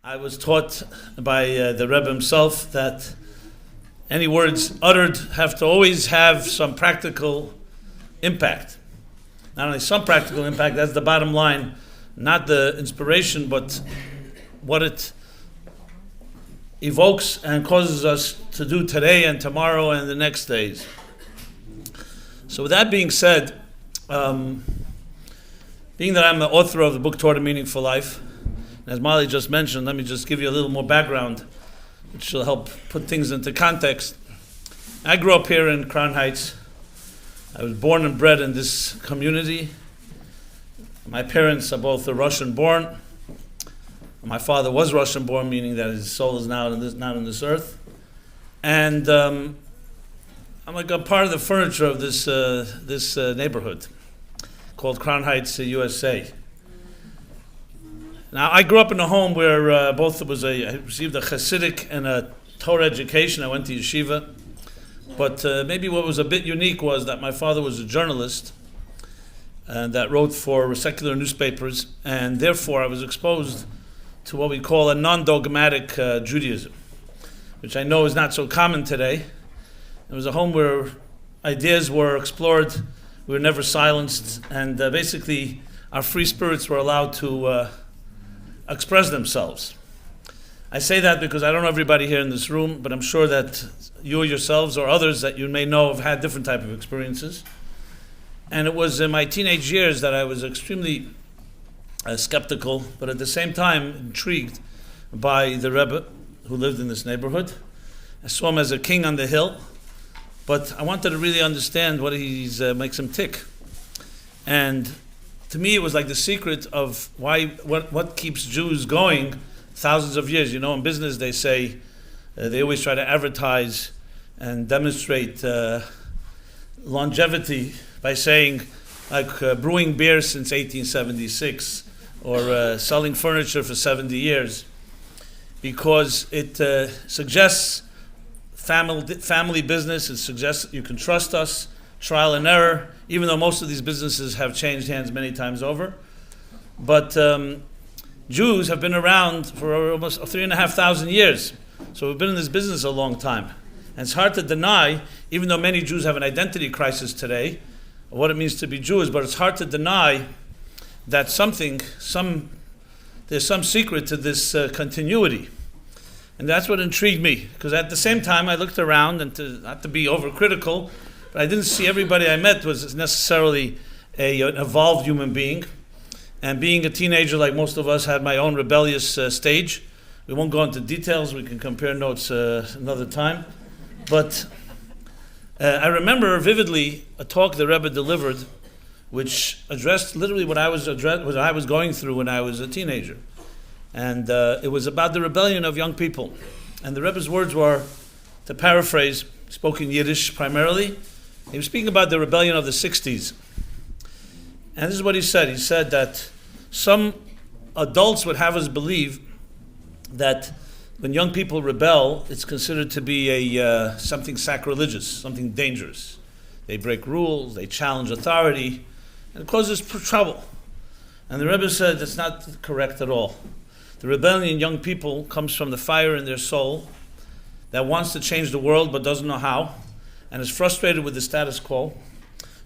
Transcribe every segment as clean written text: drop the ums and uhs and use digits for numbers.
I was taught by the Rebbe himself that any words uttered have to always have some practical impact. Not only some practical impact, that's the bottom line, not the inspiration, but what it evokes and causes us to do today and tomorrow and the next days. So with that being said, being that I'm the author of the book Torah, Meaningful Life, and as Molly just mentioned, let me just give you a little more background, which will help put things into context. I grew up here in Crown Heights. I was born and bred in this community. My parents are both Russian-born. My father was Russian-born, meaning that his soul is not on this earth. And I'm like a part of the furniture of this neighborhood called Crown Heights, USA. Now, I grew up in a home where I received a Hasidic and a Torah education. I went to yeshiva. But maybe what was a bit unique was that my father was a journalist that wrote for secular newspapers, and therefore I was exposed to what we call a non-dogmatic Judaism, which I know is not so common today. It was a home where ideas were explored, we were never silenced, and basically our free spirits were allowed to express themselves. I say that because I don't know everybody here in this room, but I'm sure that you yourselves or others that you may know have had different type of experiences. And it was in my teenage years that I was extremely skeptical, but at the same time intrigued by the Rebbe who lived in this neighborhood. I saw him as a king on the hill, but I wanted to really understand what makes him tick. And to me, it was like the secret of what keeps Jews going thousands of years. You know, in business they say, they always try to advertise and demonstrate longevity by saying, like brewing beer since 1876 or selling furniture for 70 years, because it suggests family business. It suggests you can trust us, trial and error, even though most of these businesses have changed hands many times over. But Jews have been around for almost 3,500 years. So we've been in this business a long time. And it's hard to deny, even though many Jews have an identity crisis today, of what it means to be Jewish, but it's hard to deny that there's some secret to this continuity. And that's what intrigued me, because at the same time I looked around, and not to be overcritical, but I didn't see everybody I met was necessarily an evolved human being. And being a teenager, like most of us, had my own rebellious stage. We won't go into details. We can compare notes another time. But I remember vividly a talk the Rebbe delivered, which addressed literally what I was going through when I was a teenager. And it was about the rebellion of young people. And the Rebbe's words were, to paraphrase, spoken Yiddish primarily, he was speaking about the rebellion of the 60s. And this is what he said. He said that some adults would have us believe that when young people rebel, it's considered to be something sacrilegious, something dangerous. They break rules, they challenge authority, and it causes trouble. And the Rebbe said that's not correct at all. The rebellion in young people comes from the fire in their soul that wants to change the world but doesn't know how, and is frustrated with the status quo.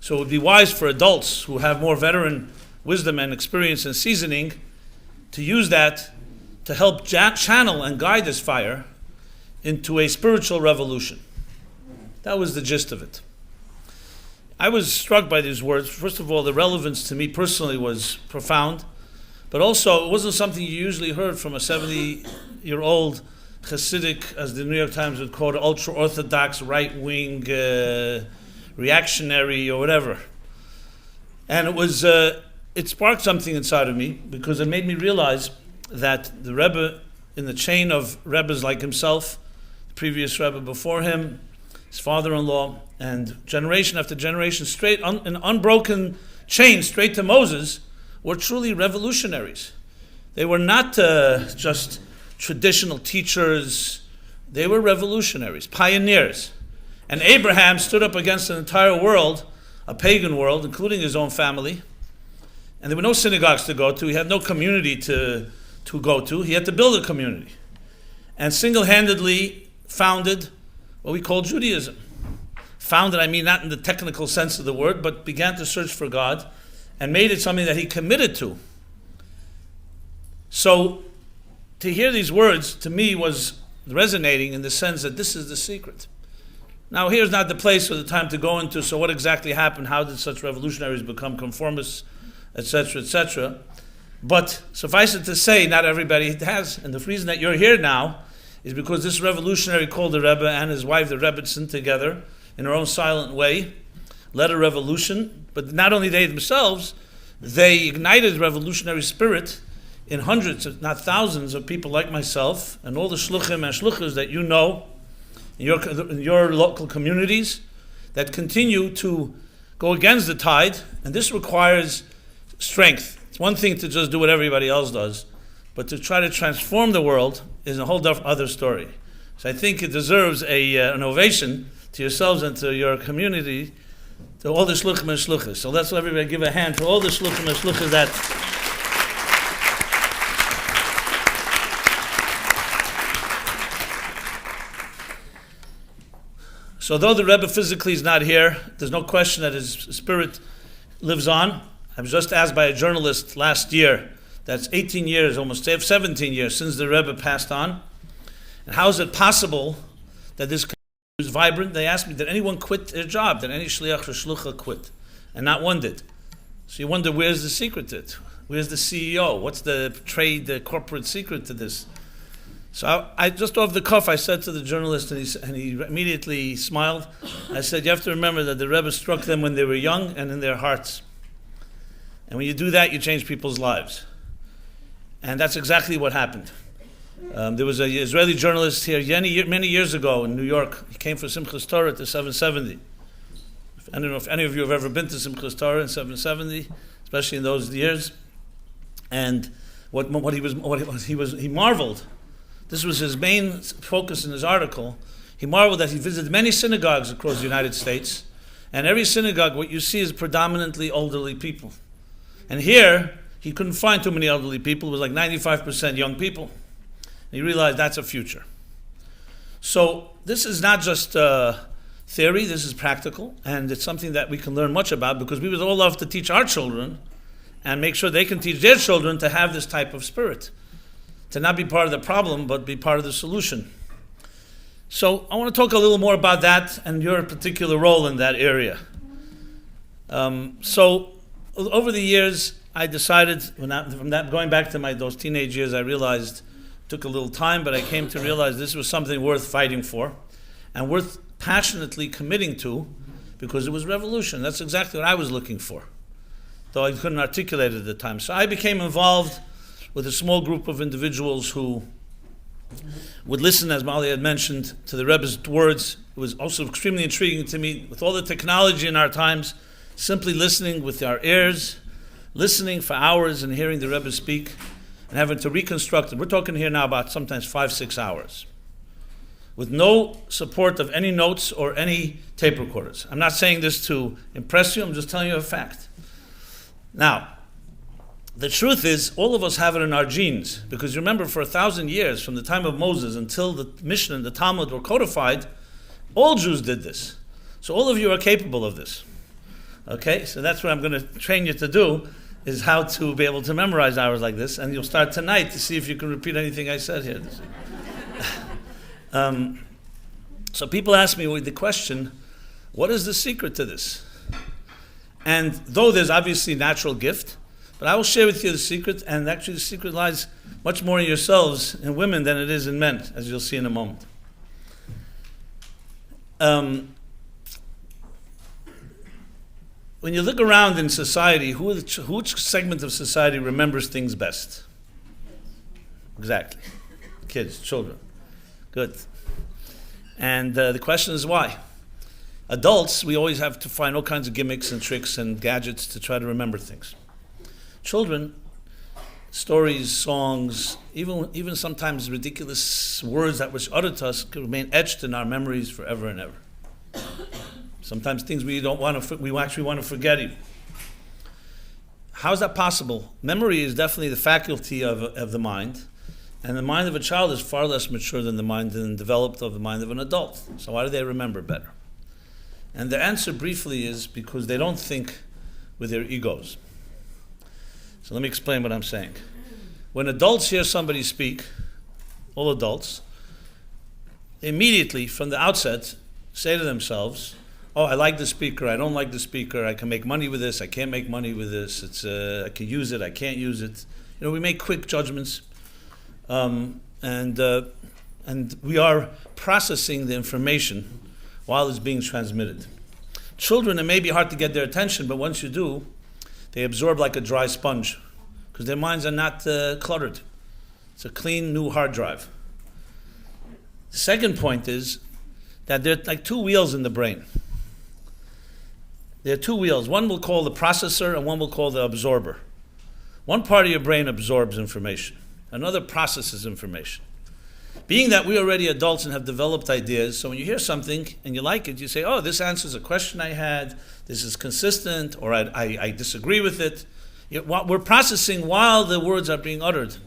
So it would be wise for adults who have more veteran wisdom and experience and seasoning to use that to help channel and guide this fire into a spiritual revolution. That was the gist of it. I was struck by these words. First of all, the relevance to me personally was profound, but also it wasn't something you usually heard from a 70-year-old Hasidic, as the New York Times would call it, ultra-Orthodox, right-wing, reactionary or whatever. And it sparked something inside of me, because it made me realize that the Rebbe, in the chain of Rebbes like himself, the previous Rebbe before him, his father-in-law, and generation after generation, straight an unbroken chain straight to Moses, were truly revolutionaries. They were not just traditional teachers. They were revolutionaries, pioneers. And Abraham stood up against an entire world, a pagan world, including his own family. And there were no synagogues to go to. He had no community to to go to. He had to build a community. And single-handedly founded what we call Judaism. Founded, I mean, not in the technical sense of the word, but began to search for God and made it something that he committed to. So, to hear these words, to me, was resonating in the sense that this is the secret. Now, here's not the place or the time to go into, so what exactly happened? How did such revolutionaries become conformists, etc., etc.? But suffice it to say, not everybody has. And the reason that you're here now is because this revolutionary called the Rebbe and his wife, the Rebbetzin, together, in their own silent way, led a revolution. But not only they themselves, they ignited revolutionary spirit in hundreds, if not thousands, of people like myself and all the shluchim and shluchas that you know in your local communities that continue to go against the tide. And this requires strength. It's one thing to just do what everybody else does, but to try to transform the world is a whole other story. So I think it deserves an ovation to yourselves and to your community, to all the shluchim and shluchas. So let's everybody give a hand to all the shluchim and shluchas that So though the Rebbe physically is not here, there's no question that his spirit lives on. I was just asked by a journalist last year, that's 18 years, almost 17 years since the Rebbe passed on. And how is it possible that this community is vibrant? They asked me, did anyone quit their job? Did any shliach or shlucha quit? And not one did. So you wonder, where's the secret to it? Where's the CEO? What's the trade, the corporate secret to this? So I just off the cuff, I said to the journalist, and he immediately smiled. I said, you have to remember that the Rebbe struck them when they were young and in their hearts. And when you do that, you change people's lives. And that's exactly what happened. There was an Israeli journalist here many years ago in New York. He came for Simchas Torah to 770. I don't know if any of you have ever been to Simchas Torah in 770, especially in those years. And he marveled. This was his main focus in his article. He marveled that he visited many synagogues across the United States, and every synagogue, what you see is predominantly elderly people. And here, he couldn't find too many elderly people. It was like 95% young people. And he realized that's a future. So this is not just theory, this is practical, and it's something that we can learn much about, because we would all love to teach our children and make sure they can teach their children to have this type of spirit. To not be part of the problem, but be part of the solution. So I want to talk a little more about that and your particular role in that area. So over the years, I decided, going back to those teenage years, I realized, it took a little time, but I came to realize this was something worth fighting for and worth passionately committing to, because it was revolution. That's exactly what I was looking for, though I couldn't articulate it at the time. So I became involved with a small group of individuals who would listen, as Mali had mentioned, to the Rebbe's words. It was also extremely intriguing to me, with all the technology in our times, simply listening with our ears, listening for hours and hearing the Rebbe speak, and having to reconstruct it. We're talking here now about sometimes 5-6 hours, with no support of any notes or any tape recorders. I'm not saying this to impress you, I'm just telling you a fact. Now, the truth is, all of us have it in our genes, because remember, for 1,000 years, from the time of Moses until the Mishnah and the Talmud were codified, all Jews did this. So all of you are capable of this. Okay, so that's what I'm going to train you to do, is how to be able to memorize hours like this, and you'll start tonight to see if you can repeat anything I said here. So people ask me with the question, what is the secret to this? And though there's obviously natural gift, but I will share with you the secret, and actually the secret lies much more in yourselves, in women, than it is in men, as you'll see in a moment. When you look around in society, which segment of society remembers things best? Exactly. Kids, children. Good. And the question is why? Adults, we always have to find all kinds of gimmicks and tricks and gadgets to try to remember things. Children, stories, songs, even sometimes ridiculous words that were uttered to us could remain etched in our memories forever and ever. Sometimes things we actually want to forget even. How is that possible? Memory is definitely the faculty of the mind, and the mind of a child is far less mature than the mind and developed of the mind of an adult. So why do they remember better? And the answer briefly is because they don't think with their egos. So let me explain what I'm saying. When adults hear somebody speak, all adults, immediately from the outset say to themselves, oh, I like the speaker, I don't like the speaker, I can make money with this, I can't make money with this, I can use it, I can't use it. We make quick judgments, and we are processing the information while it's being transmitted. Children, it may be hard to get their attention, but once you do, they absorb like a dry sponge, because their minds are not cluttered. It's a clean, new hard drive. The second point is that there are like two wheels in the brain. There are two wheels. One we'll call the processor and one we'll call the absorber. One part of your brain absorbs information. Another processes information. Being that we're already adults and have developed ideas, so when you hear something and you like it, you say, oh, this answers a question I had, this is consistent, or I disagree with it. We're processing while the words are being uttered.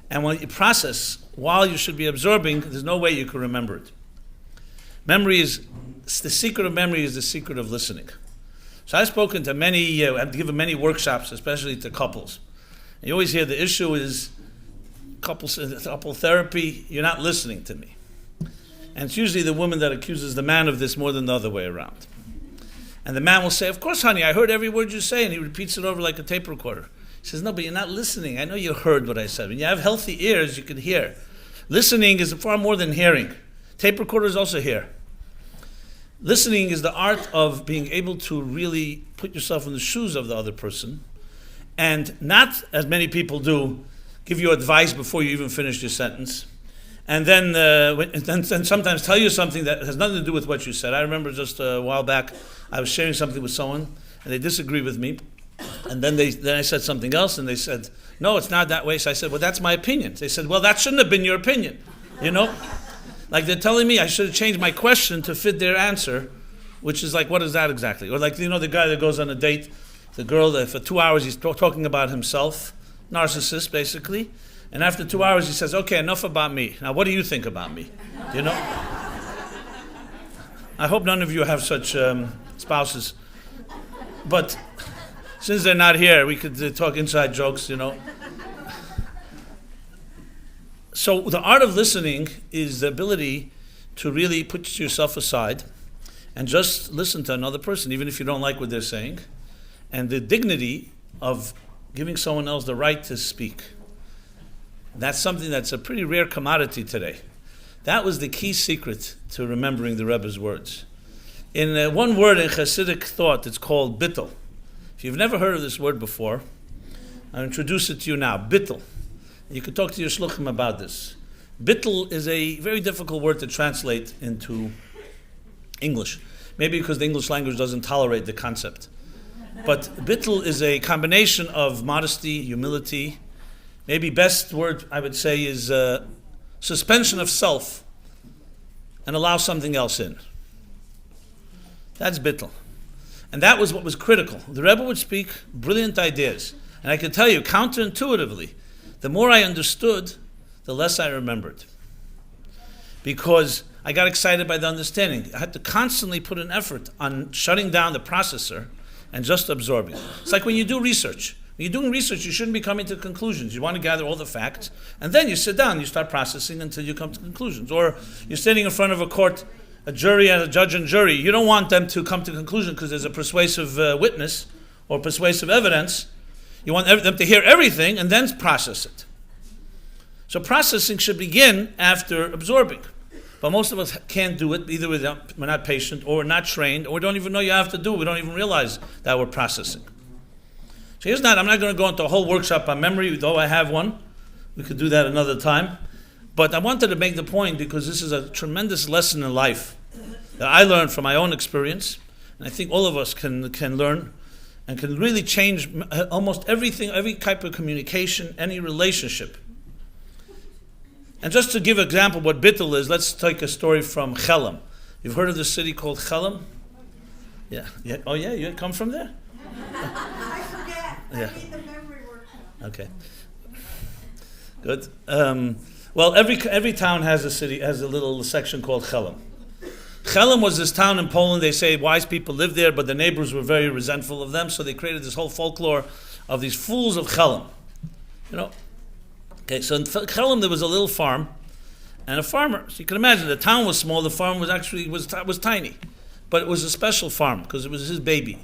And when you process while you should be absorbing, there's no way you can remember it. The secret of memory is the secret of listening. So I've spoken to I've given many workshops, especially to couples. And you always hear the issue is couple therapy, you're not listening to me. And it's usually the woman that accuses the man of this more than the other way around. And the man will say, of course, honey, I heard every word you say, and he repeats it over like a tape recorder. He says, no, but you're not listening. I know you heard what I said. When you have healthy ears, you can hear. Listening is far more than hearing. Tape recorders also hear. Listening is the art of being able to really put yourself in the shoes of the other person, and not, as many people do, give you advice before you even finish your sentence, and then sometimes tell you something that has nothing to do with what you said. I remember just a while back, I was sharing something with someone, and they disagreed with me, and then I said something else, and they said, no, it's not that way. So I said, well, that's my opinion. They said, well, that shouldn't have been your opinion, Like they're telling me I should have changed my question to fit their answer, which is like, what is that exactly? Or like, the guy that goes on a date, the girl that for 2 hours he's talking about himself, narcissist basically, and after 2 hours he says, okay, enough about me. Now what do you think about me? I hope none of you have such spouses. But since they're not here, we could talk inside jokes, So the art of listening is the ability to really put yourself aside and just listen to another person, even if you don't like what they're saying, and the dignity of giving someone else the right to speak. That's something that's a pretty rare commodity today. That was the key secret to remembering the Rebbe's words. In one word in Hasidic thought, it's called bitul. If you've never heard of this word before, I'll introduce it to you now. Bitul. You could talk to your shluchim about this. Bitul is a very difficult word to translate into English. Maybe because the English language doesn't tolerate the concept. But bitul is a combination of modesty, humility. Maybe best word I would say is suspension of self and allow something else in. That's bitul. And that was what was critical. The Rebbe would speak brilliant ideas. And I can tell you, counterintuitively, the more I understood, the less I remembered. Because I got excited by the understanding. I had to constantly put an effort on shutting down the processor and just absorbing. It's like when you do research. When you're doing research, you shouldn't be coming to conclusions. You want to gather all the facts, and then you sit down and you start processing until you come to conclusions. Or you're standing in front of a court, a jury and a judge and jury. You don't want them to come to conclusion because there's a persuasive witness or persuasive evidence. You want them to hear everything and then process it. So processing should begin after absorbing. But most of us can't do it. Either we're not patient, or we're not trained, or we don't even know you have to do it. We don't even realize that we're processing. So I'm not going to go into a whole workshop on memory, though I have one. We could do that another time. But I wanted to make the point because this is a tremendous lesson in life that I learned from my own experience. And I think all of us can learn and can really change almost everything, every type of communication, any relationship. And just to give an example of what bitul is, let's take a story from Chelam. You've heard of the city called Chelam? Yeah. Oh yeah, you come from there? I forget. Yeah. Okay. Good. Well, every town has a little section called Chelem. Chelem was this town in Poland. They say wise people lived there, but the neighbors were very resentful of them, so they created this whole folklore of these fools of Chelem. Okay, so in Chelem there was a little farm, and a farmer. So you can imagine the town was small. The farm was tiny, but it was a special farm because it was his baby.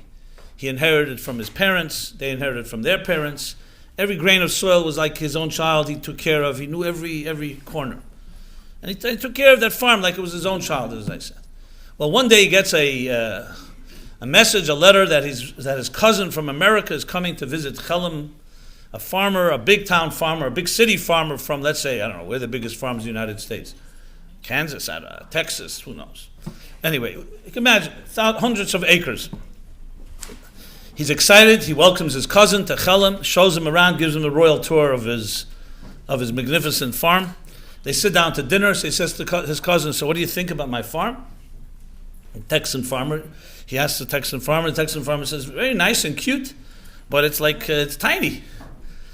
He inherited from his parents. They inherited from their parents. Every grain of soil was like his own child. He took care of. He knew every corner, and he took care of that farm like it was his own child, as I said. Well, one day he gets a message, a letter that his cousin from America is coming to visit Chelem, a farmer, a big town farmer, a big city farmer from, let's say, I don't know, where the biggest farms in the United States. Kansas, Texas, who knows. Anyway, you can imagine, hundreds of acres. He's excited, he welcomes his cousin to Chelem, shows him around, gives him a royal tour of his magnificent farm. They sit down to dinner, so he says to his cousin, so what do you think about my farm? Texan farmer. He asks the Texan farmer says, very nice and cute, but it's like, it's tiny.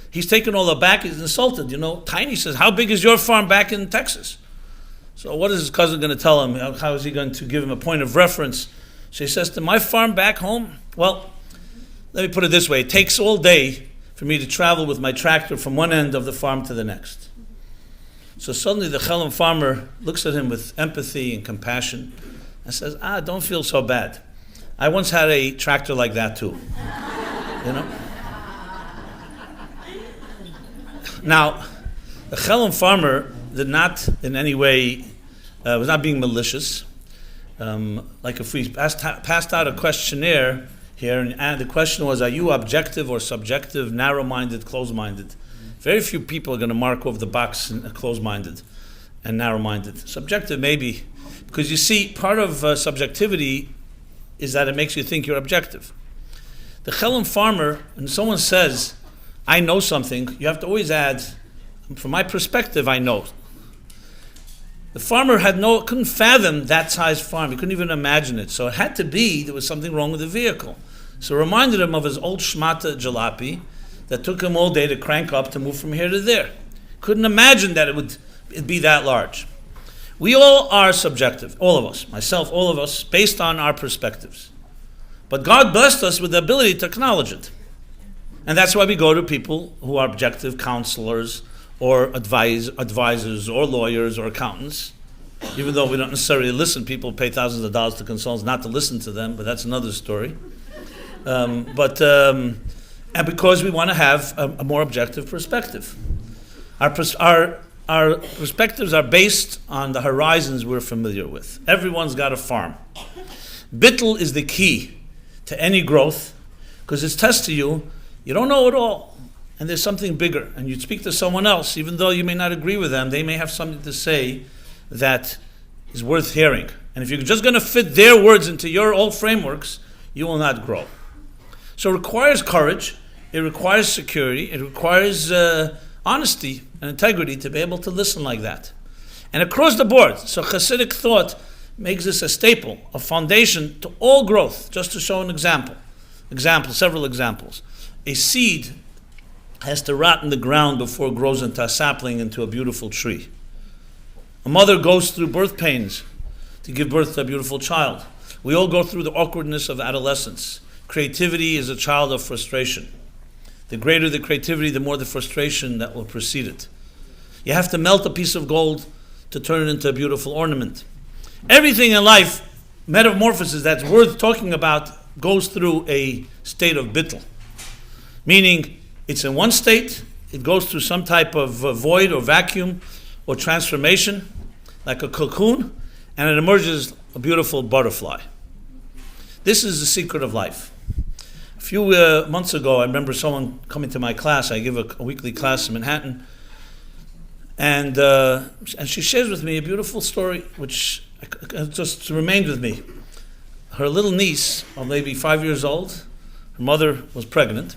He's taken all aback, he's insulted, tiny. He says, how big is your farm back in Texas? So what is his cousin going to tell him? How is he going to give him a point of reference? So he says, to my farm back home, well, let me put it this way, it takes all day for me to travel with my tractor from one end of the farm to the next. So suddenly the Chelem farmer looks at him with empathy and compassion and says, don't feel so bad. I once had a tractor like that too. Now, the Chelem farmer did not in any way, was not being malicious. Like if we passed out a questionnaire here, and the question was, are you objective or subjective, narrow-minded, closed-minded? Very few people are going to mark off the box closed-minded and narrow-minded. Subjective, maybe. Because you see, part of subjectivity is that it makes you think you're objective. The Chelem farmer, when someone says, I know something, you have to always add, from my perspective, I know. The farmer couldn't fathom that size farm. He couldn't even imagine it. So it had to be, there was something wrong with the vehicle. So it reminded him of his old shmata jalopy that took him all day to crank up to move from here to there. Couldn't imagine that it'd be that large. We all are subjective, all of us, myself, all of us, based on our perspectives. But God blessed us with the ability to acknowledge it. And that's why we go to people who are objective counselors or advisors or lawyers or accountants. Even though we don't necessarily listen, people pay thousands of dollars to consultants not to listen to them, but that's another story. And because we want to have a more objective perspective. Our perspectives are based on the horizons we're familiar with. Everyone's got a farm. Bitul is the key to any growth, because it tests to you don't know it all, and there's something bigger. And you speak to someone else, even though you may not agree with them, they may have something to say that is worth hearing. And if you're just going to fit their words into your old frameworks, you will not grow. So it requires courage, it requires security, it requires honesty and integrity to be able to listen like that. And across the board, so Hasidic thought makes this a staple, a foundation to all growth. Just to show an example, several examples. A seed has to rot in the ground before it grows into a sapling, into a beautiful tree. A mother goes through birth pains to give birth to a beautiful child. We all go through the awkwardness of adolescence. Creativity is a child of frustration. The greater the creativity, the more the frustration that will precede it. You have to melt a piece of gold to turn it into a beautiful ornament. Everything in life, metamorphosis that's worth talking about, goes through a state of bitul. Meaning, it's in one state, it goes through some type of void or vacuum or transformation, like a cocoon, and it emerges a beautiful butterfly. This is the secret of life. A few months ago, I remember someone coming to my class. I give a weekly class in Manhattan, and she shares with me a beautiful story, which just remained with me. Her little niece, or maybe 5 years old, her mother was pregnant,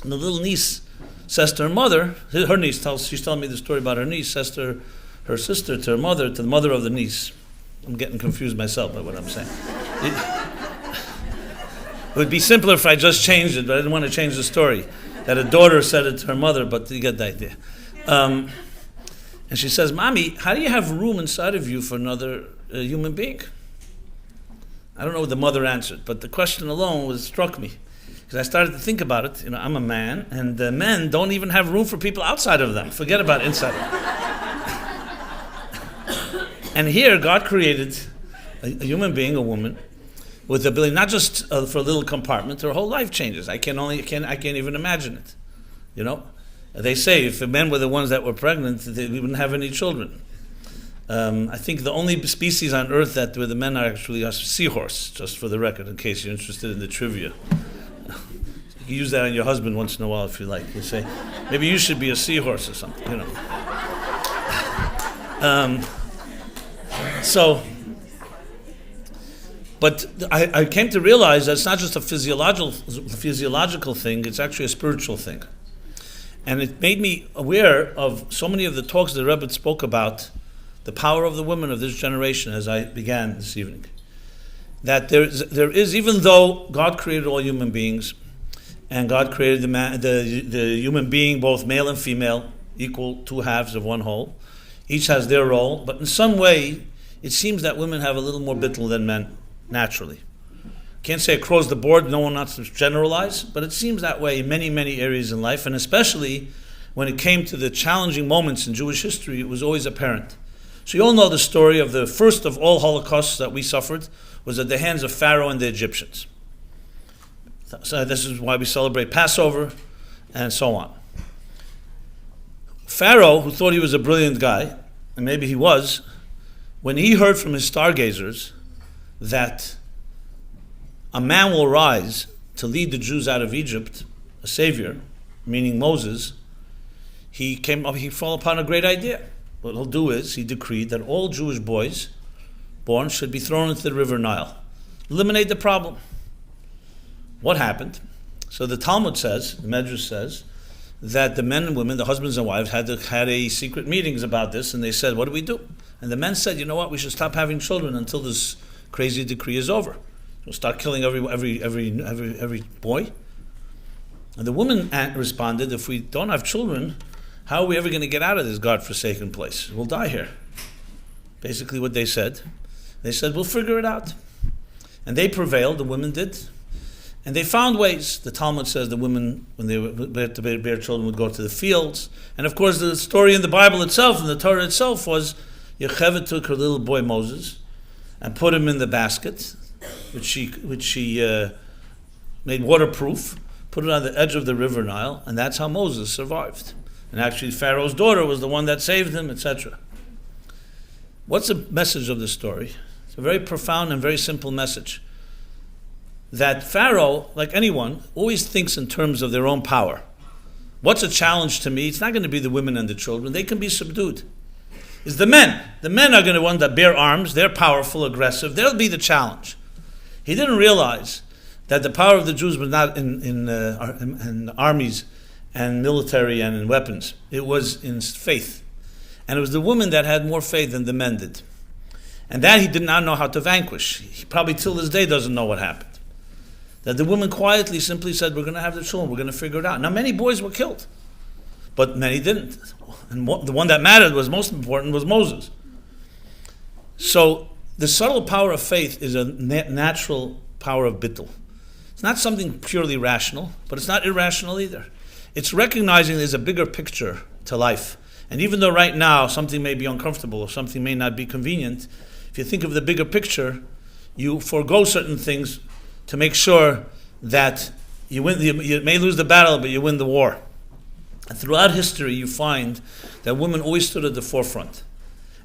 and the little niece says to her mother, she's telling me the story about her niece, says to her sister, to her mother, to the mother of the niece. I'm getting confused myself by what I'm saying. would be simpler if I just changed it, but I didn't want to change the story. That a daughter said it to her mother, but you get the idea. And she says, Mommy, how do you have room inside of you for another human being? I don't know what the mother answered, but the question alone struck me. Because I started to think about it. I'm a man, and men don't even have room for people outside of them. Forget about inside of them. And here, God created a human being, a woman, with the ability not just for a little compartment, her whole life changes. I can't even imagine it. They say if the men were the ones that were pregnant, we wouldn't have any children. I think the only species on Earth where the men are actually a seahorse, just for the record, in case you're interested in the trivia. You can use that on your husband once in a while if you like. You say, maybe you should be a seahorse or something, But I came to realize that it's not just a physiological thing, it's actually a spiritual thing. And it made me aware of so many of the talks the Rebbe spoke about the power of the women of this generation as I began this evening. That there is, even though God created all human beings, and God created the human being, both male and female, equal two halves of one whole, each has their role, but in some way, it seems that women have a little more bitul than men. Naturally. Can't say across the board, no one wants to generalize, but it seems that way in many, many areas in life, and especially when it came to the challenging moments in Jewish history, it was always apparent. So you all know the story of the first of all Holocausts that we suffered was at the hands of Pharaoh and the Egyptians. So this is why we celebrate Passover, and so on. Pharaoh, who thought he was a brilliant guy, and maybe he was, when he heard from his stargazers that a man will rise to lead the Jews out of Egypt, a savior, meaning Moses, he fell upon a great idea. What he'll do is, he decreed that all Jewish boys born should be thrown into the river Nile. Eliminate the problem. What happened? So the Talmud says, the Medrash says, that the men and women, the husbands and wives, had a secret meetings about this, and they said, what do we do? And the men said, you know what, we should stop having children until this crazy decree is over. We'll start killing every boy. And the woman responded, if we don't have children, how are we ever going to get out of this godforsaken place? We'll die here. Basically what they said. They said, we'll figure it out. And they prevailed, the women did. And they found ways. The Talmud says the women, when they were to bear children, would go to the fields. And of course the story in the Bible itself, in the Torah itself, was Yocheved took her little boy Moses and put him in the basket, which she made waterproof, put it on the edge of the river Nile, and that's how Moses survived. And actually Pharaoh's daughter was the one that saved him, etc. What's the message of the story? It's a very profound and very simple message. That Pharaoh, like anyone, always thinks in terms of their own power. What's a challenge to me? It's not going to be the women and the children. They can be subdued. It's the men. The men are going to want to bear arms. They're powerful, aggressive. They'll be the challenge. He didn't realize that the power of the Jews was not in armies and military and in weapons. It was in faith. And it was the women that had more faith than the men did. And that he did not know how to vanquish. He probably till this day doesn't know what happened. That the woman quietly simply said, we're going to have the children, we're going to figure it out. Now many boys were killed, but many didn't. And the one that mattered, was most important, was Moses. So the subtle power of faith is a natural power of bitul. It's not something purely rational, but it's not irrational either. It's recognizing there's a bigger picture to life. And even though right now something may be uncomfortable or something may not be convenient, if you think of the bigger picture, you forego certain things to make sure that you win. You may lose the battle, but you win the war. And throughout history, you find that women always stood at the forefront.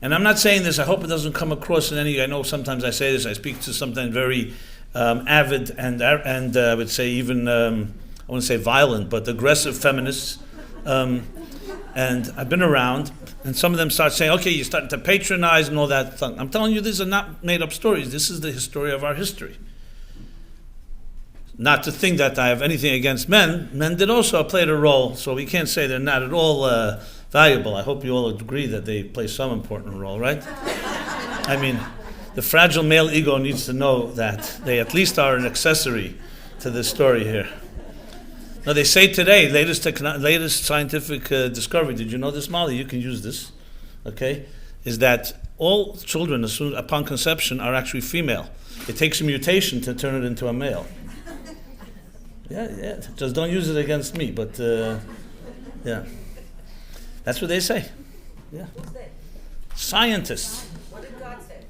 And I'm not saying this, I hope it doesn't come across in any, I know sometimes I say this, I speak to sometimes very avid and I would say even, I wouldn't say violent, but aggressive feminists. And I've been around, and some of them start saying, okay, you're starting to patronize and all that. I'm telling you, these are not made-up stories. This is the history of our history. Not to think that I have anything against men. Men did also play a role, so we can't say they're not at all valuable. I hope you all agree that they play some important role, right? I mean, the fragile male ego needs to know that they at least are an accessory to the story here. Now they say today, latest scientific discovery. Did you know this, Molly? You can use this. Okay, is that all children, as soon upon conception, are actually female. It takes a mutation to turn it into a male. Yeah. Just don't use it against me. But yeah, that's what they say. Yeah, scientists. What did God say?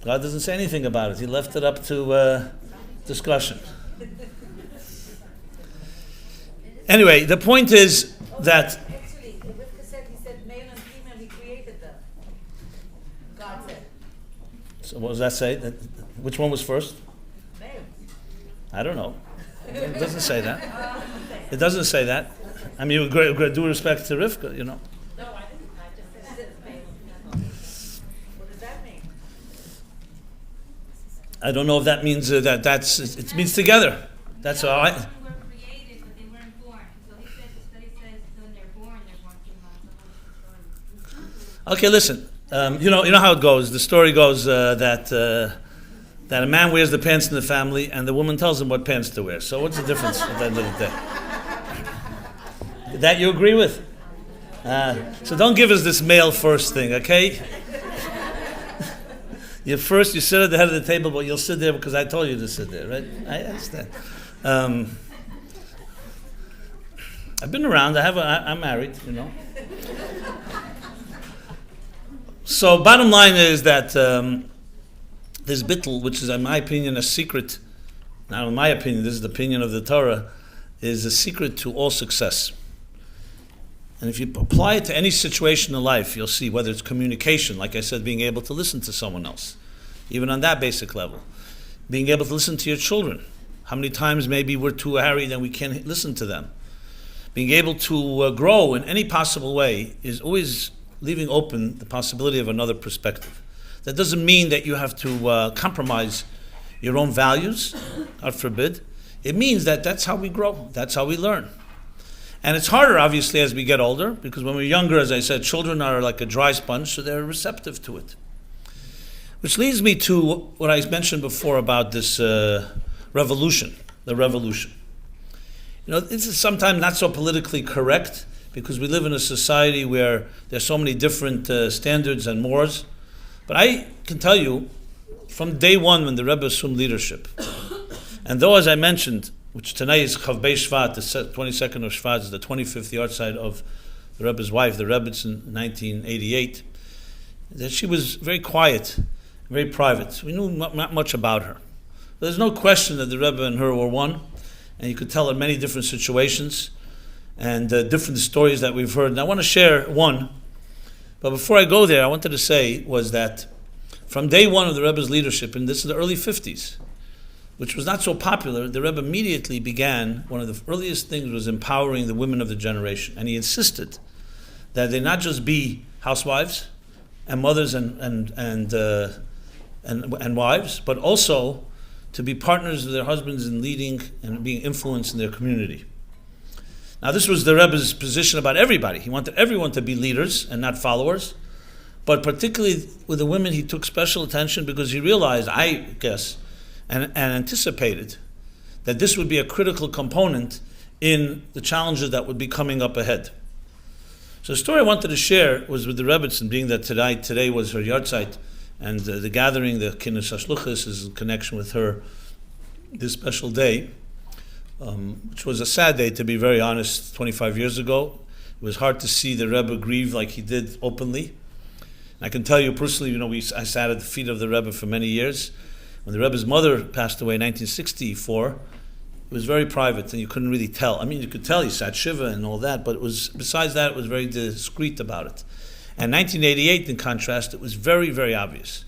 God doesn't say anything about it. He left it up to discussion. Anyway, the point is that... Actually, Rivka said, he said male and female, he created them. God said. So what does that say? Which one was first? Male. I don't know. It doesn't say that. It doesn't say that. I mean, with great due respect to Rivka, you know. No, I didn't. I just said it's male and female. What does that mean? I don't know if that means it means together. That's all right. Okay, listen. You know how it goes. The story goes that a man wears the pants in the family, and the woman tells him what pants to wear. So what's the difference at the end of the day? That you agree with? So don't give us this male first thing, okay? You sit at the head of the table, but you'll sit there because I told you to sit there, right? I understand. I've been around. I'm married, you know. So bottom line is that this bitul, which is in my opinion a secret, not in my opinion, this is the opinion of the Torah, is a secret to all success. And if you apply it to any situation in life, you'll see whether it's communication, like I said, being able to listen to someone else, even on that basic level. Being able to listen to your children. How many times maybe we're too harried and we can't listen to them. Being able to grow in any possible way is always leaving open the possibility of another perspective. That doesn't mean that you have to compromise your own values, God forbid. It means that that's how we grow, that's how we learn. And it's harder, obviously, as we get older, because when we're younger, as I said, children are like a dry sponge, so they're receptive to it. Which leads me to what I mentioned before about this revolution, the revolution. You know, this is sometimes not so politically correct, because we live in a society where there's so many different standards and mores. But I can tell you, from day one when the Rebbe assumed leadership, and though, as I mentioned, which tonight is Chav Bei Shvat, the 22nd of Shvat, is the 25th yahrzeit of the Rebbe's wife, the Rebbe's in 1988, that she was very quiet, very private. We knew not much about her. But there's no question that the Rebbe and her were one, and you could tell in many different situations and different stories that we've heard. And I want to share one, but before I go there, I wanted to say was that from day one of the Rebbe's leadership, and this is the early 50s, which was not so popular, the Rebbe immediately began, one of the earliest things was empowering the women of the generation. And he insisted that they not just be housewives and mothers and wives, but also to be partners of their husbands in leading and being influenced in their community. Now this was the Rebbe's position about everybody. He wanted everyone to be leaders and not followers. But particularly with the women, he took special attention because he realized, I guess, and anticipated that this would be a critical component in the challenges that would be coming up ahead. So the story I wanted to share was with the Rebbetzin, being that today was her yahrzeit, and the gathering, the Kinus Hashluchas, is in connection with her this special day, which was a sad day, to be very honest. 25 years ago, it was hard to see the Rebbe grieve like he did openly. And I can tell you personally, I sat at the feet of the Rebbe for many years. When the Rebbe's mother passed away in 1964, it was very private and you couldn't really tell. I mean, you could tell he sat Shiva and all that, but besides that, it was very discreet about it. And 1988, in contrast, it was very, very obvious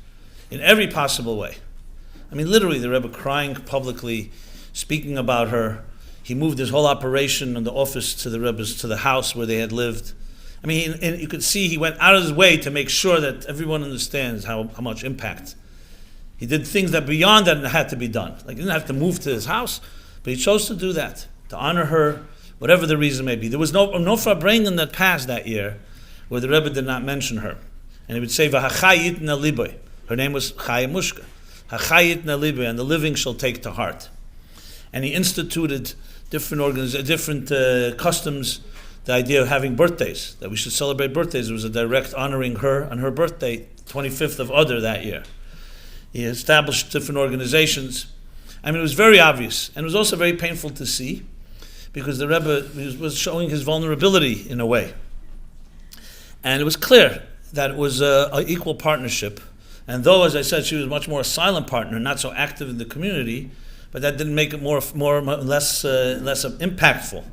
in every possible way. I mean, literally, the Rebbe crying publicly, speaking about her. He moved his whole operation in the office to the house where they had lived. I mean, and you could see he went out of his way to make sure that everyone understands how much impact. He did things that beyond that had to be done. Like, he didn't have to move to his house, but he chose to do that, to honor her, whatever the reason may be. There was no Farbrengen that passed that year where the Rebbe did not mention her. And he would say, V'hachayit na liboy. Her name was Chaya Mushka. Hachayit na liboy, and the living shall take to heart. and he instituted different customs. The idea of having birthdays, that we should celebrate birthdays, it was a direct honoring her on her birthday, 25th of Adar that year. He established different organizations. I mean, it was very obvious, and it was also very painful to see, because the Rebbe was showing his vulnerability in a way. And it was clear that it was an equal partnership. And though, as I said, she was much more a silent partner, not so active in the community, but that didn't make it less impactful.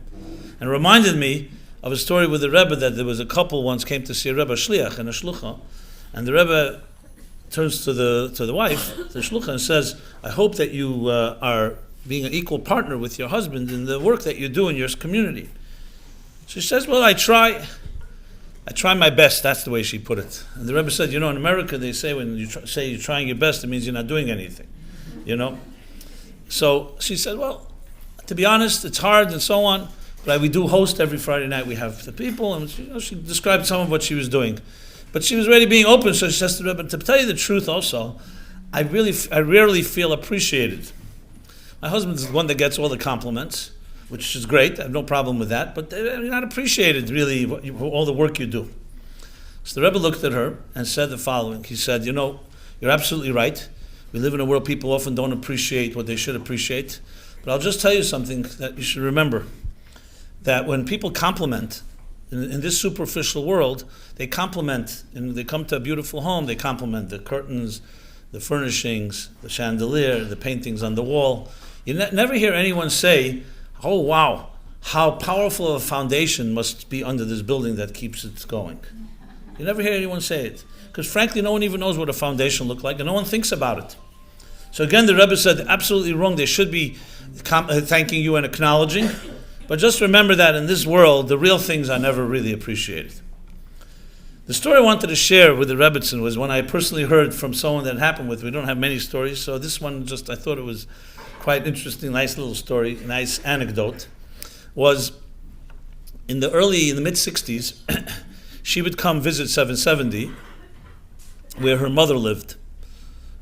And it reminded me of a story with the Rebbe, that there was a couple once came to see a Rebbe, a shliach and a shlucha, and the Rebbe turns to the wife, the shlucha, and says, I hope that you are being an equal partner with your husband in the work that you do in your community. She says, well, I try my best. That's the way she put it. And the Rebbe said, in America they say when you say you're trying your best, it means you're not doing anything, So she said, well, to be honest, it's hard and so on, but we do host every Friday night. We have the people, and she described some of what she was doing. But she was already being open, so she says to the Rebbe, to tell you the truth also, I rarely feel appreciated. My husband's the one that gets all the compliments, which is great. I have no problem with that, but you're not appreciated, really, all the work you do. So the Rebbe looked at her and said the following. He said, you're absolutely right. We live in a world people often don't appreciate what they should appreciate. But I'll just tell you something that you should remember. That when people compliment, in this superficial world, they compliment, and they come to a beautiful home, they compliment the curtains, the furnishings, the chandelier, the paintings on the wall. You never hear anyone say, oh wow, how powerful a foundation must be under this building that keeps it going. You never hear anyone say it. Because frankly, no one even knows what a foundation looks like, and no one thinks about it. So again, the Rebbe said, absolutely wrong. They should be thanking you and acknowledging. But just remember that in this world, the real things are never really appreciated. The story I wanted to share with the Rebbetzin was when I personally heard from someone that happened with. We don't have many stories, so this one I thought it was quite interesting, nice little story, nice anecdote. Was in the mid-60s, she would come visit 770, where her mother lived.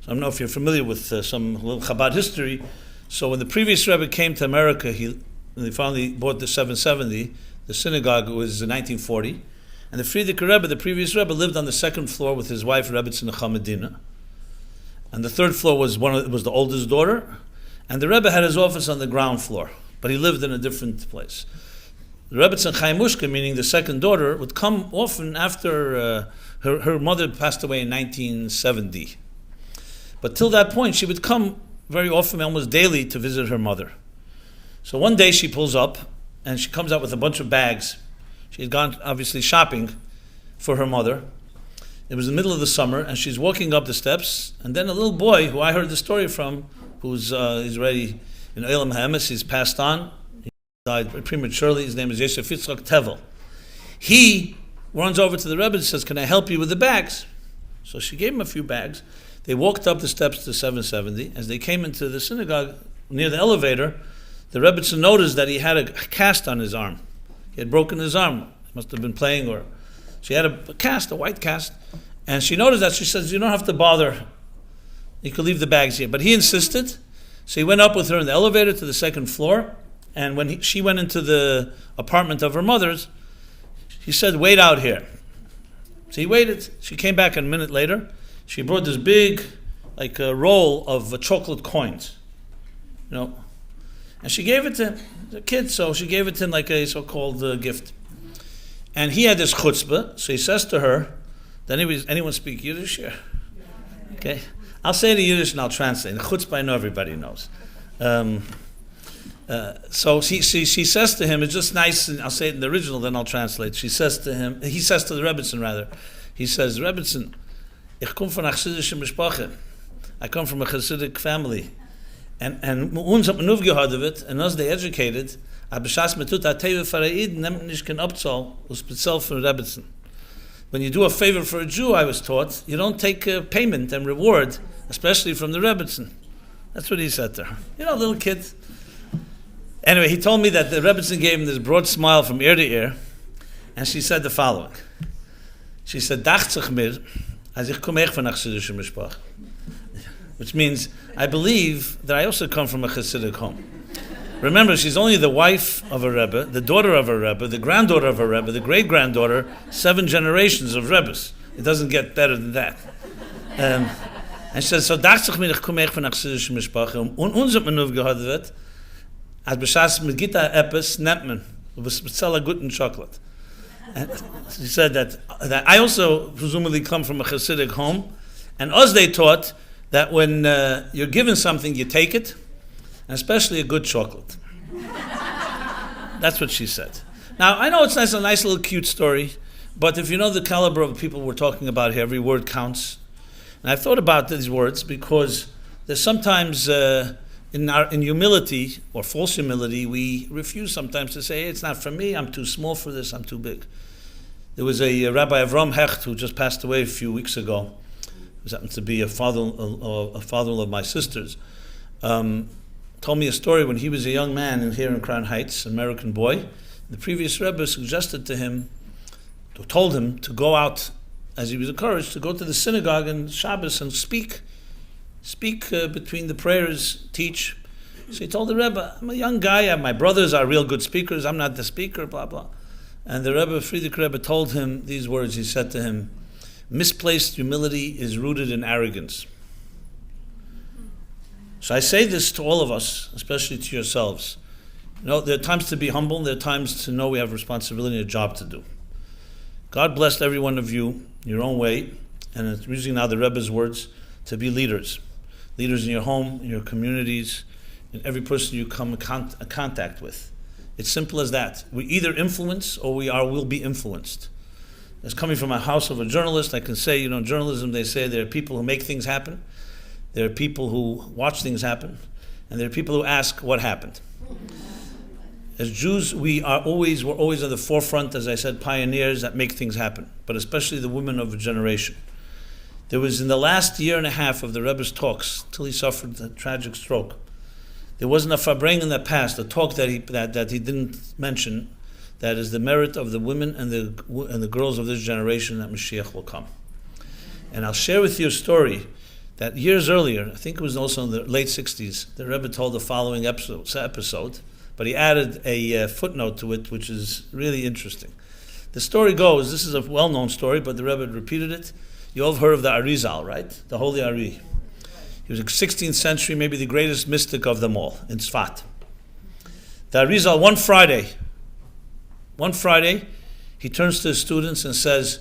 So I don't know if you're familiar with some little Chabad history. So when the previous Rebbe came to America, they finally bought the 770, the synagogue was in 1940, and the Frierdiker Rebbe, the previous Rebbe, lived on the second floor with his wife, Rebbe Medina. And the third floor was the oldest daughter, and the Rebbe had his office on the ground floor, but he lived in a different place. The Rebbe Chaimushka, meaning the second daughter, would come often after her mother passed away in 1970. But till that point, she would come very often, almost daily, to visit her mother. So one day she pulls up, and she comes out with a bunch of bags. She had gone, obviously, shopping for her mother. It was the middle of the summer, and she's walking up the steps, and then a little boy, who I heard the story from, he's already in Olam Ha'emes, he's passed on, he died prematurely, his name is Yosef Yitzchak Tevel. He runs over to the Rebbe and says, can I help you with the bags? So she gave him a few bags. They walked up the steps to 770. As they came into the synagogue, near the elevator, the Rebbetzin noticed that he had a cast on his arm. He had broken his arm. He must have been playing, or she had a white cast. And she noticed that. She says, you don't have to bother. You could leave the bags here. But he insisted. So he went up with her in the elevator to the second floor. And when she went into the apartment of her mother's, he said, wait out here. So he waited. She came back a minute later. She brought this big, like a roll of chocolate coins. And she gave it to him, the kid, so she gave it to him like a so-called gift. And he had this chutzpah, so he says to her, does anyone speak Yiddish here? Okay. I'll say it in Yiddish and I'll translate. The chutzpah I know everybody knows. So she says to him, it's just nice, and I'll say it in the original, then I'll translate. He says to the Rebbetzin rather, he says, Rebbetzin, ich komme von einer chassidische Mishpache. I come from a Hasidic family. And uns hat man aufgehört, and us they educated, aber schas mit tut a teve für Eid, nehmt nicht kein Abzahl, und speziell für Rebbetzin. When you do a favor for a Jew, I was taught, you don't take payment and reward, especially from the Rebbetzin. That's what he said to her. Little kid. Anyway, he told me that the Rebbetzin gave him this broad smile from ear to ear, and she said the following. She said, dacht sich mir, als ich komme echt von einer chassidischen Mishpach. Which means, I believe that I also come from a Hasidic home. Remember, she's only the wife of a Rebbe, the daughter of a Rebbe, the granddaughter of a Rebbe, the great-granddaughter, 7 generations of Rebbes. It doesn't get better than that. And she says, so dacht ich mir, ich komme echt von einer chassidischen Mischpache, und uns hat man nur gehört wird, als beschaß mit Gita Eppes, nennt man, was bezahlt guten chocolate. And she said that I also presumably come from a Hasidic home, and us they taught that when you're given something, you take it, and especially a good chocolate. That's what she said. Now, I know it's a nice little cute story, but if you know the caliber of the people we're talking about here, every word counts. And I've thought about these words because there's sometimes in humility, or false humility, we refuse sometimes to say, hey, it's not for me, I'm too small for this, I'm too big. There was a Rabbi Avram Hecht who just passed away a few weeks ago. He happened to be a father-in-law of my sister's. Told me a story when he was a young man here in Crown Heights, an American boy. The previous Rebbe suggested to him, told him to go out, as he was encouraged, to go to the synagogue on Shabbos and speak between the prayers, teach. So he told the Rebbe, I'm a young guy, my brothers are real good speakers, I'm not the speaker, blah, blah. And the Rebbe, Friedrich Rebbe, told him these words. He said to him, misplaced humility is rooted in arrogance. So I say this to all of us, especially to yourselves. You know, there are times to be humble, there are times to know we have responsibility and a job to do. God bless every one of you, your own way, and it's using now the Rebbe's words, to be leaders. Leaders in your home, in your communities, in every person you come in contact with. It's simple as that. We either influence or will be influenced. As coming from a house of a journalist, I can say, in journalism they say there are people who make things happen, there are people who watch things happen, and there are people who ask what happened. As Jews, we're always at the forefront, as I said, pioneers that make things happen, but especially the women of a generation. There was in the last year and a half of the Rebbe's talks, till he suffered a tragic stroke, there wasn't a Farbrengen in the past, a talk that he didn't mention, that is the merit of the women and the girls of this generation that Mashiach will come. And I'll share with you a story that years earlier, I think it was also in the late 60s, the Rebbe told the following episode, but he added a footnote to it, which is really interesting. The story goes, this is a well-known story, but the Rebbe repeated it. You all have heard of the Arizal, right? The Holy Ari. He was a 16th century, maybe the greatest mystic of them all, in Tzfat. The Arizal, one Friday, he turns to his students and says,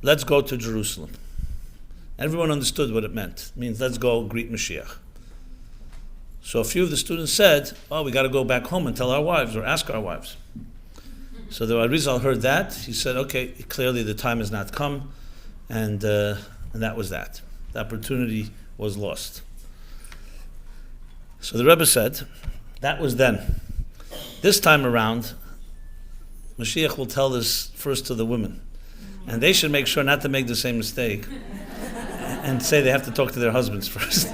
let's go to Jerusalem. Everyone understood what it meant. It means, let's go greet Mashiach. So a few of the students said, we got to go back home and tell our wives or ask our wives. So the Arizal heard that. He said, okay, clearly the time has not come. And that was that. The opportunity was lost. So the Rebbe said, that was then. This time around, Mashiach will tell this first to the women. And they should make sure not to make the same mistake and say they have to talk to their husbands first.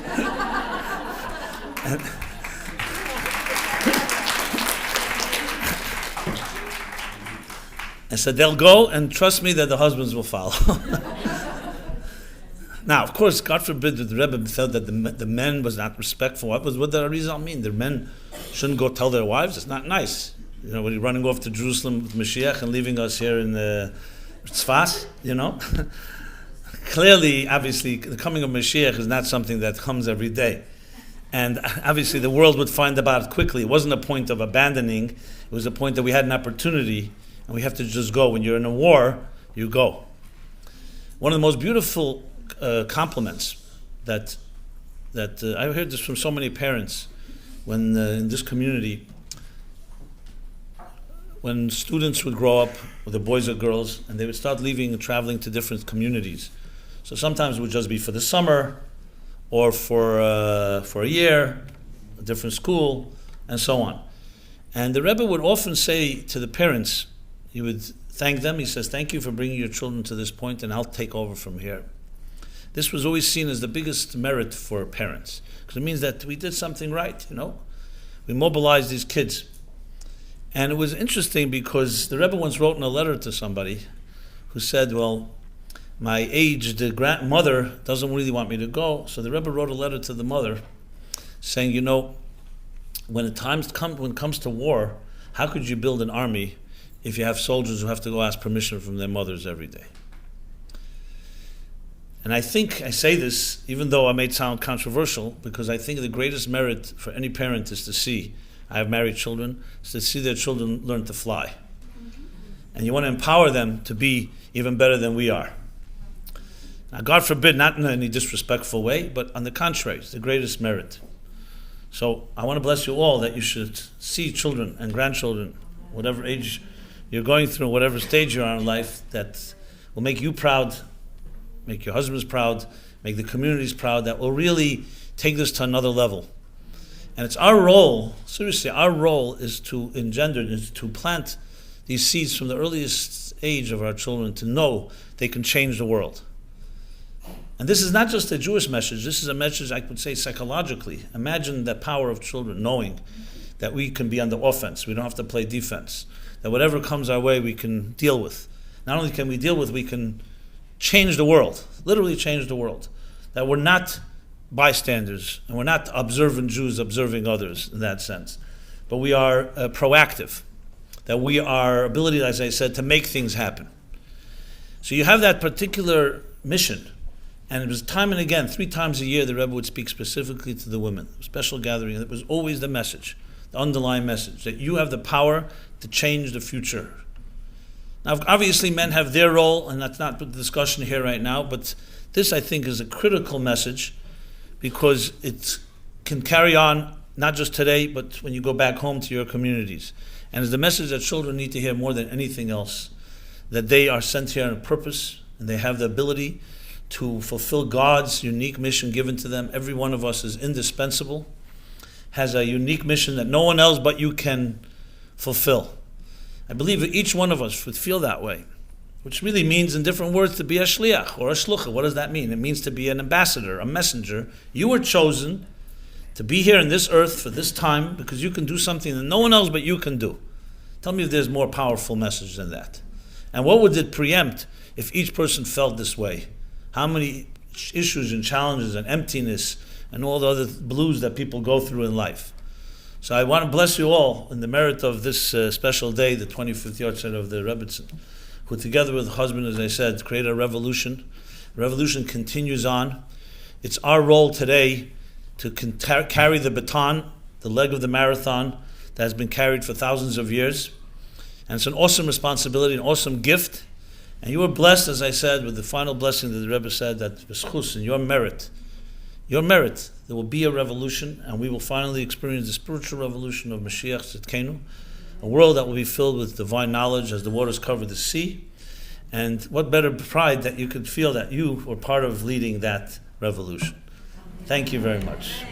And so they'll go, and trust me that the husbands will follow. Now, of course, God forbid that the Rebbe felt that the men was not respectful. What did Arizal mean? The men shouldn't go tell their wives? It's not nice. When you're running off to Jerusalem with Mashiach and leaving us here in Tzfat, Clearly, obviously, the coming of Mashiach is not something that comes every day. And obviously the world would find about it quickly. It wasn't a point of abandoning. It was a point that we had an opportunity, and we have to just go. When you're in a war, you go. One of the most beautiful compliments that I heard this from so many parents when in this community, when students would grow up, whether boys or girls, and they would start leaving and traveling to different communities. So sometimes it would just be for the summer, or for a year, a different school, and so on. And the Rebbe would often say to the parents, he would thank them, he says, thank you for bringing your children to this point, and I'll take over from here. This was always seen as the biggest merit for parents, because it means that we did something right, We mobilized these kids. And it was interesting because the Rebbe once wrote in a letter to somebody who said, well, my aged grandmother doesn't really want me to go. So the Rebbe wrote a letter to the mother saying, when it comes to war, how could you build an army if you have soldiers who have to go ask permission from their mothers every day? And I think I say this, even though I may sound controversial, because I think the greatest merit for any parent is to see, I have married children, is to see their children learn to fly. And you want to empower them to be even better than we are. Now, God forbid, not in any disrespectful way, but on the contrary, it's the greatest merit. So I want to bless you all that you should see children and grandchildren, whatever age you're going through, whatever stage you are in life, that will make you proud, make your husbands proud, make the communities proud, that will really take this to another level. And it's our role, seriously, our role is to engender, is to plant these seeds from the earliest age of our children to know they can change the world. And this is not just a Jewish message, this is a message, I could say, psychologically. Imagine the power of children knowing that we can be on the offense, we don't have to play defense, that whatever comes our way we can deal with. Not only can we deal with, we can change the world, literally change the world. That we're not bystanders, and we're not observant Jews observing others in that sense. But we are proactive, that we are ability, as I said, to make things happen. So you have that particular mission. And it was time and again, 3 times a year, the Rebbe would speak specifically to the women, a special gathering, and it was always the message, the underlying message, that you have the power to change the future. Now, obviously, men have their role, and that's not the discussion here right now, but this, I think, is a critical message because it can carry on not just today, but when you go back home to your communities. And it's the message that children need to hear more than anything else, that they are sent here on a purpose, and they have the ability to fulfill God's unique mission given to them. Every one of us is indispensable, has a unique mission that no one else but you can fulfill. I believe that each one of us would feel that way, which really means, in different words, to be a shliach or a shlucha. What does that mean? It means to be an ambassador, a messenger. You were chosen to be here on this earth for this time because you can do something that no one else but you can do. Tell me if there's more powerful message than that. And what would it preempt if each person felt this way? How many issues and challenges and emptiness and all the other blues that people go through in life. So I want to bless you all in the merit of this special day, the 25th Yortzeit of the Rebbe, who together with the husband, as I said, created a revolution. The revolution continues on. It's our role today to carry the baton, the leg of the marathon that has been carried for thousands of years. And it's an awesome responsibility, an awesome gift. And you were blessed, as I said, with the final blessing that the Rebbe said, that b'schus, in your merit, there will be a revolution, and we will finally experience the spiritual revolution of Mashiach Tzidkenu, a world that will be filled with divine knowledge as the waters cover the sea. And what better pride that you could feel that you were part of leading that revolution. Thank you very much.